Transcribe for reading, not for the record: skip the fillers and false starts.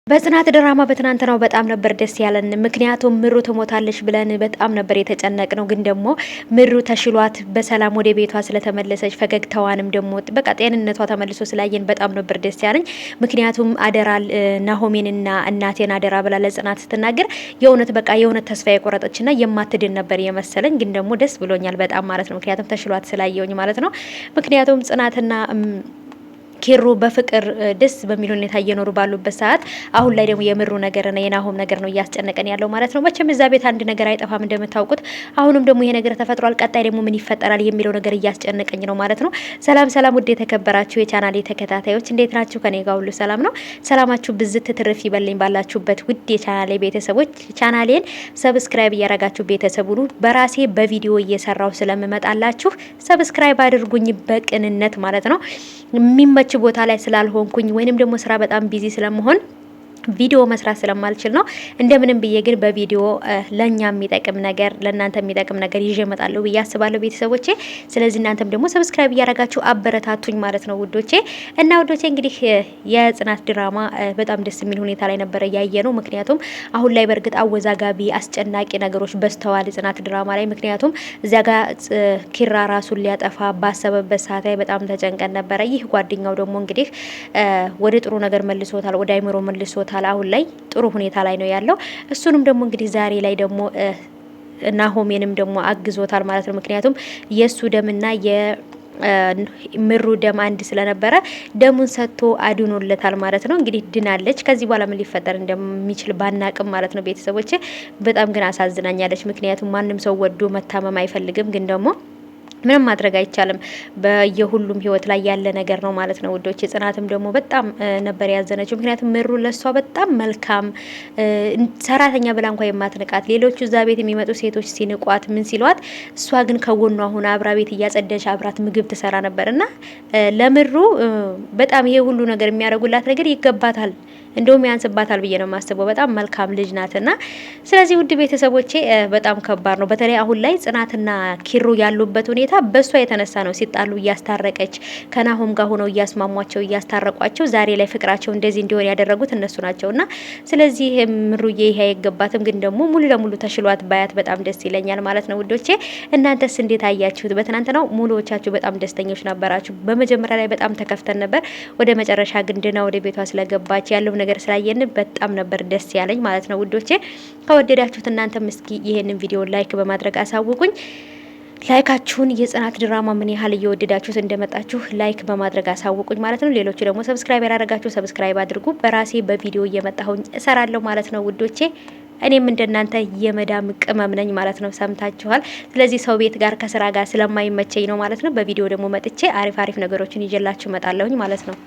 በጽናት ድራማ በትናንትናው በጣም ነበር ደስ ያለን። ምክንያቱም ምሩ ትሞታለች ብለን በጣም ነበር የተጨነቅነው። ግን ደግሞ ምሩ ተሽሏት በሰላም ወደ ቤቷ ስለተመለሰች ፈገግታዋንም ደግሞ በቃ ጤንነቷ ተመልሶ ስላየን በጣም ነበር ደስ ያለኝ። ምክንያቱም አደራ ናሆሜንና እናቴን አደራ ብላ ለጽናት ስትናገር የእውነት በቃ የእውነት ተስፋ የቆረጠችና የማትድን ነበር የመሰለኝ። ግን ደግሞ ደስ ብሎኛል በጣም ማለት ነው። ምክንያቱም ተሽሏት ስላየውኝ ማለት ነው። ምክንያቱም ጽናትና ኪሩ በፍቅር ደስ በሚል ሁኔታ እየኖሩ ባሉበት ሰዓት አሁን ላይ ደግሞ የምሩ ነገርና የናሆም ነገር ነው እያስጨነቀን ያለው ማለት ነው። መቼም እዛ ቤት አንድ ነገር አይጠፋም እንደምታውቁት። አሁንም ደግሞ ይሄ ነገር ተፈጥሯል። ቀጣይ ደግሞ ምን ይፈጠራል የሚለው ነገር እያስጨነቀኝ ነው ማለት ነው። ሰላም ሰላም፣ ውድ የተከበራችሁ የቻናሌ ተከታታዮች እንዴት ናችሁ? ከኔ ጋር ሁሉ ሰላም ነው። ሰላማችሁ ብዝት ትርፍ ይበልኝ ባላችሁበት ውድ የቻናሌ ቤተሰቦች። ቻናሌን ሰብስክራይብ እያረጋችሁ ቤተሰብ ሁኑ። በራሴ በቪዲዮ እየሰራው ስለምመጣላችሁ ሰብስክራይብ አድርጉኝ በቅንነት ማለት ነው። የሚመች ቦታ ላይ ስላልሆንኩኝ ወይንም ደግሞ ስራ በጣም ቢዚ ስለመሆን ቪዲዮ መስራት ስለማልችል ነው። እንደምንም ብዬ ግን በቪዲዮ ለኛ የሚጠቅም ነገር ለእናንተ የሚጠቅም ነገር ይዤ እመጣለሁ ብዬ አስባለሁ ቤተሰቦቼ። ስለዚህ እናንተም ደግሞ ሰብስክራይብ እያረጋችሁ አበረታቱኝ ማለት ነው ውዶቼ። እና ውዶቼ እንግዲህ የጽናት ድራማ በጣም ደስ የሚል ሁኔታ ላይ ነበረ ያየ ነው። ምክንያቱም አሁን ላይ በእርግጥ አወዛጋቢ አስጨናቂ ነገሮች በዝተዋል ጽናት ድራማ ላይ። ምክንያቱም እዚያ ጋር ኪራ ራሱን ሊያጠፋ ባሰበበት ሰዓት ላይ በጣም ተጨንቀን ነበረ። ይህ ጓደኛው ደግሞ እንግዲህ ወደ ጥሩ ነገር መልሶታል፣ ወደ አይምሮ መልሶታል። አሁን ላይ ጥሩ ሁኔታ ላይ ነው ያለው። እሱንም ደግሞ እንግዲህ ዛሬ ላይ ደግሞ ናሆሜንም ደግሞ አግዞታል ማለት ነው። ምክንያቱም የሱ ደምና ምሩ ደም አንድ ስለነበረ ደሙን ሰጥቶ አድኖለታል ማለት ነው። እንግዲህ ድናለች። ከዚህ በኋላ ምን ሊፈጠር እንደሚችል ባናቅም ማለት ነው ቤተሰቦቼ። በጣም ግን አሳዝናኛለች። ምክንያቱም ማንም ሰው ወዶ መታመም አይፈልግም። ግን ደግሞ ምንም ማድረግ አይቻልም። በየሁሉም ህይወት ላይ ያለ ነገር ነው ማለት ነው ውዶች። ጽናትም ደግሞ በጣም ነበር ያዘነችው። ምክንያቱም ምሩ ለሷ በጣም መልካም ሰራተኛ ብላ እንኳን የማትንቃት፣ ሌሎቹ እዛ ቤት የሚመጡ ሴቶች ሲንቋት ምን ሲሏት፣ እሷ ግን ከጎኗ ሆና አብራ ቤት እያጸደች አብራት ምግብ ትሰራ ነበርና ለምሩ በጣም ይሄ ሁሉ ነገር የሚያደርጉላት ነገር ይገባታል። እንደውም ያንስባታል ብዬ ነው የማስበው። በጣም መልካም ልጅ ናትና ስለዚህ ውድ ቤተሰቦቼ በጣም ከባድ ነው። በተለይ አሁን ላይ ጽናትና ኪሩ ያሉበት ሁኔታ በሷ የተነሳ ነው። ሲጣሉ እያስታረቀች ከናሆም ጋር ሆነው እያስማሟቸው እያስታረቋቸው ዛሬ ላይ ፍቅራቸው እንደዚህ እንዲሆን ያደረጉት እነሱ ናቸውና ስለዚህ ምሩዬ ይሄ አይገባትም። ግን ደግሞ ሙሉ ለሙሉ ተሽሏት ባያት በጣም ደስ ይለኛል ማለት ነው ውዶቼ። እናንተስ እንዴት አያችሁት? በትናንትናው ሙሉዎቻችሁ በጣም ደስተኞች ነበራችሁ። በመጀመሪያ ላይ በጣም ተከፍተን ነበር። ወደ መጨረሻ ግን ድና ወደ ቤቷ ስለገባች ያለው ነገር ስላየን በጣም ነበር ደስ ያለኝ ማለት ነው ውዶቼ። ከወደዳችሁት እናንተም እስኪ ይሄንን ቪዲዮ ላይክ በማድረግ አሳውቁኝ። ላይካችሁን የጽናት ድራማ ምን ያህል እየወደዳችሁት እንደመጣችሁ ላይክ በማድረግ አሳውቁኝ ማለት ነው። ሌሎቹ ደግሞ ሰብስክራይብ ያደረጋችሁ ሰብስክራይብ አድርጉ። በራሴ በቪዲዮ እየመጣሁኝ እሰራለሁ ማለት ነው ውዶቼ። እኔም እንደናንተ የመዳም ቅመም ነኝ ማለት ነው። ሰምታችኋል። ስለዚህ ሰው ቤት ጋር ከስራ ጋር ስለማይመቸኝ ነው ማለት ነው። በቪዲዮ ደግሞ መጥቼ አሪፍ አሪፍ ነገሮችን ይዤላችሁ እመጣለሁኝ ማለት ነው።